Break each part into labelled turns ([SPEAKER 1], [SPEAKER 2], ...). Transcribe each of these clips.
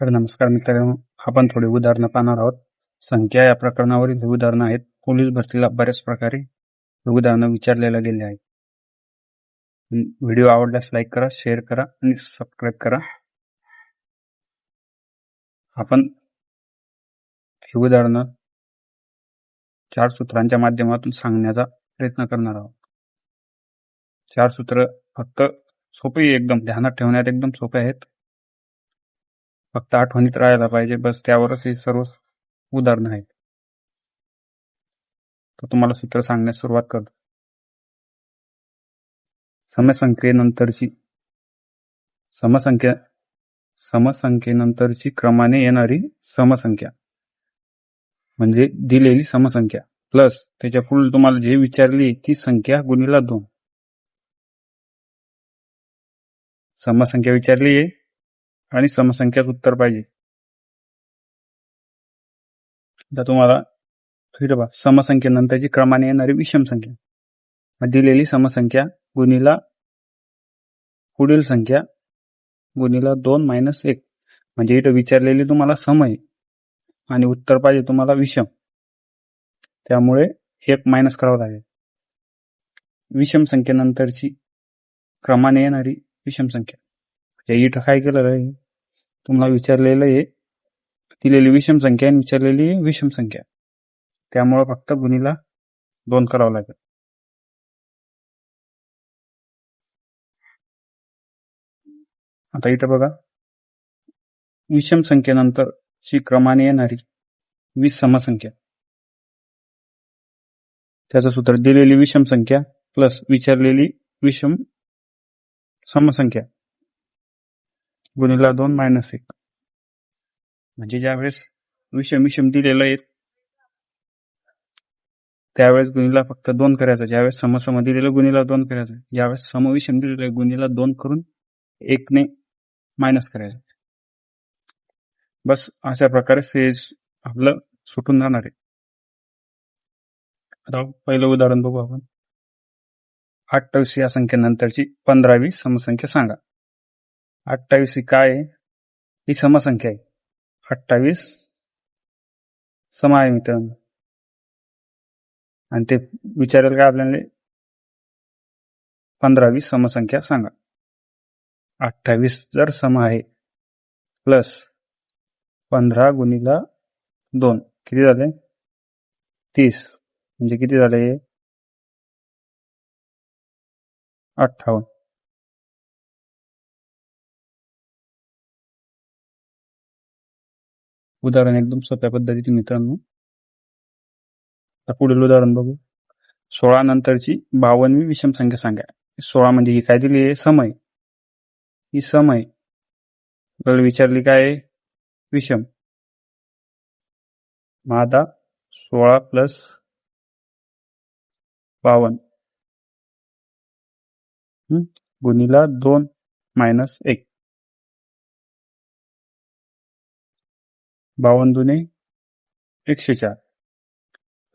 [SPEAKER 1] तर नमस्कार मित्रांनो, आपण थोडी उदाहरणं पाहणार आहोत. संख्या या प्रकरणावरील ही उदाहरणं आहेत. पोलीस भरतीला बऱ्याच प्रकारे उदाहरणं विचारलेल्या गेले आहेत. व्हिडिओ आवडल्यास लाईक करा, शेअर करा आणि सबस्क्राईब करा. आपण ही उदाहरणं 4 सूत्रांच्या माध्यमातून सांगण्याचा प्रयत्न करणार आहोत. 4 सूत्र फक्त सोपी, एकदम ध्यानात ठेवण्यात एकदम सोपे आहेत. फक्त आठवणीत राहायला पाहिजे, बस त्यावरच हे सर्व उदाहरणं आहेत. तर तुम्हाला सूत्र सांगण्यास सुरुवात करतो. समसंख्येनंतरची क्रमाने येणारी समसंख्या म्हणजे दिलेली समसंख्या प्लस त्याच्या पुढे तुम्हाला जे विचारली ती संख्या गुणिला 2. समसंख्या विचारली आहे आणि समसंख्याच उत्तर पाहिजे. आता तुम्हाला समसंख्येनंतरची क्रमाने येणारी विषम संख्या, दिलेली समसंख्या गुणिला पुढील संख्या गुणिला 2 - 1. म्हणजे इथं विचारलेली तुम्हाला सम आहे आणि उत्तर पाहिजे तुम्हाला विषम, त्यामुळे 1 मायनस करावं लागेल. विषम संख्येनंतरची क्रमाने येणारी विषम संख्या, म्हणजे इथं काय केलं आहे, तुम्हाला विचारलेलं आहे दिलेली विषम संख्या आणि विचारलेली विषम संख्या, त्यामुळे फक्त गुणिला 2 करावं लागेल. आता इथं बघा, विषम संख्येनंतरची क्रमाने येणारी 20 समसंख्या, त्याचं सूत्र दिलेली विषम संख्या प्लस विचारलेली विषम समसंख्या गुणिला 2 - 1. म्हणजे ज्यावेळेस विषम दिलेलं आहे त्यावेळेस गुणिला फक्त 2 करायचं. ज्यावेळेस समसम दिलेलं गुणिला 2 करायचं. ज्यावेळेस समविषम दिलेलं गुणिला 2 करून 1 ने मायनस करायचं. बस अशा प्रकारे सेज आपलं सुटून जाणार आहे. आता पहिलं उदाहरण बघू आपण. 28 या संख्येनंतरची 15वी समसंख्या सांगा. 28 ही काय आहे? ही समसंख्या आहे. 28 सम आहे मित्रांनो, आणि ते विचारेल का आपल्याला 15वी समसंख्या सांगा. 28 जर सम आहे प्लस 15 गुणिला 2 किती झाले? 30. म्हणजे किती झाले? 58. उदाहरण एकदम सोप्या पद्धतीने मित्रांनो. पुढील उदाहरण बघू. 16 नंतरची 52वी विषम संख्या सांगा. 16 म्हणजे ही काय दिली आहे? सम आहे. ही सम आहे. आपल्याला विचारली काय आहे? विषम. मग आता 16 प्लस 52 गुणिला 2 - 1. 52 दुने 104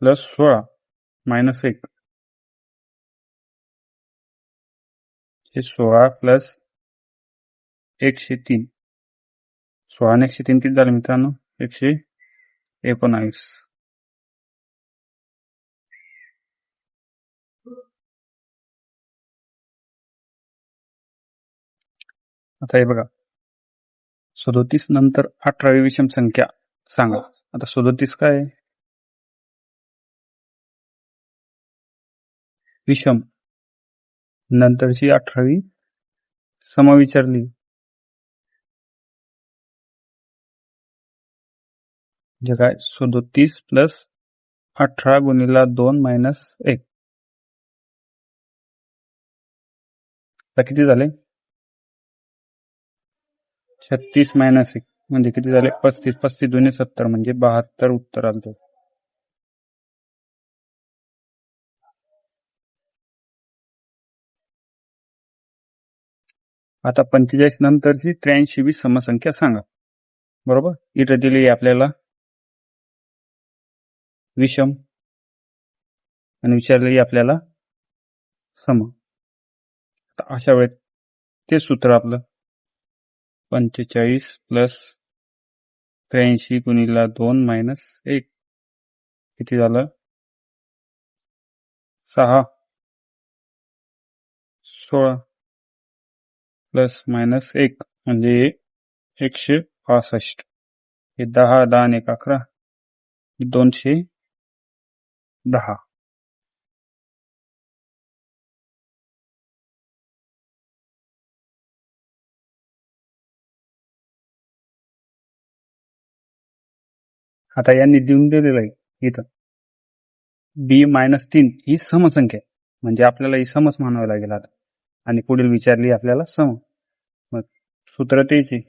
[SPEAKER 1] प्लस 16 - 1. हे 16 प्लस 103. 16 आणि 103 किती झाले मित्रांनो? 119. आता हे बघा, 37 नंतर 18वी विषम संख्या सांगा. आता 37 काय आहे? विषम. नंतरची 18वी सम विचारली, म्हणजे काय? 37 प्लस 18 गुणिला 2 - 1. आता किती झाले? 36 - 1 म्हणजे किती झाले? 35. 35 दुने 70 म्हणजे 72 उत्तर आलं. आता 45 नंतरची 83वी समसंख्या सांगा. बरोबर, इथं दिली आपल्याला विषम आणि विचारलेली आपल्याला सम. अशा वेळेस ते सूत्र आपलं 45 प्लस 83 गुणिला 2 मायनस 1 किती झालं 6 16 प्लस मायनस 1 म्हणजे 165 हे 10 10 आणि 1 11 210 आता यांनी देऊन दिलेलं आहे इथं बी मायनस 3 ही समसंख्या आहे म्हणजे आपल्याला ही समच मानावं लागेल आता आणि पुढील विचारली आपल्याला सम मग सूत्र तेच आहे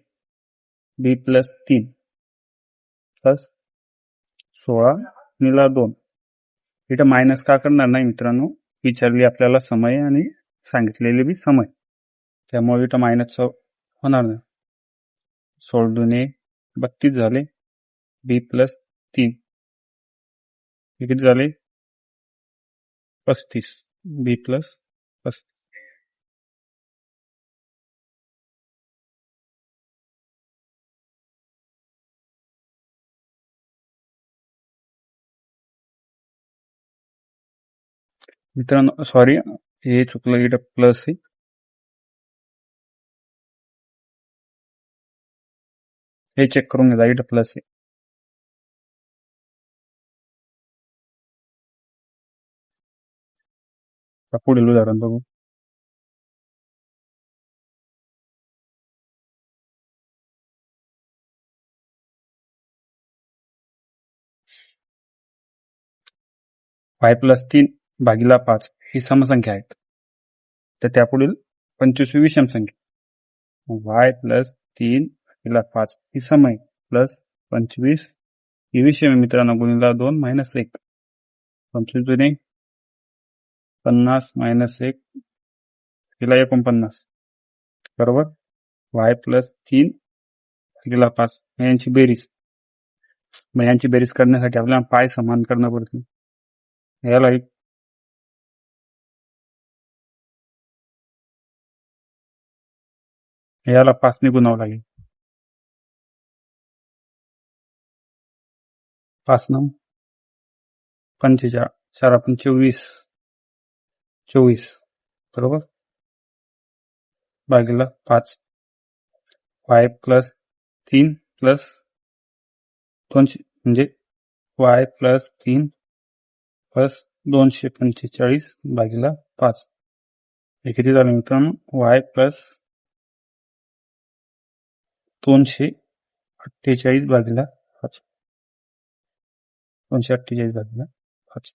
[SPEAKER 1] बी प्लस 3 प्लस 16 गुणिला 2 इथं मायनस का करणार नाही मित्रांनो विचारली आपल्याला समय आणि सांगितलेले बी समय त्यामुळे इथं मायनस होणार नाही 16 दुने 32 झाले बी प्लस 3 हे किती झाले 35 बी प्लस 35 मित्रांनो सॉरी हे चुकलं इथं प्लस आहे हे चेक करून घ्या इथं प्लस आहे पुढील उदाहरण बघू 5 प्लस 3 भागिला 5 ही समसंख्या आहेत तर त्यापुढील 25 विषम संख्या y प्लस 3 भागिला 5 ही सम आहे प्लस 25 ही विषम मित्रांनो गुणिला 2 मायनस 1 25 दुने 50 मायनस 1 हिला 49 बरोबर y प्लस 3 भागिला 5 यांची बेरीज मग यांची बेरीज करण्यासाठी आपल्याला पाय समान करणं पडते याला एक याला 5 ने गुणावं लागेल 5 9 45 4 आपण 24 बरोबर भागिला 5 y प्लस 3 प्लस 200 म्हणजे y प्लस 3 प्लस 245 भागिला 5 हे किती झालं मित्रांनो y प्लस 248 भागिला 5 248 भागिला 5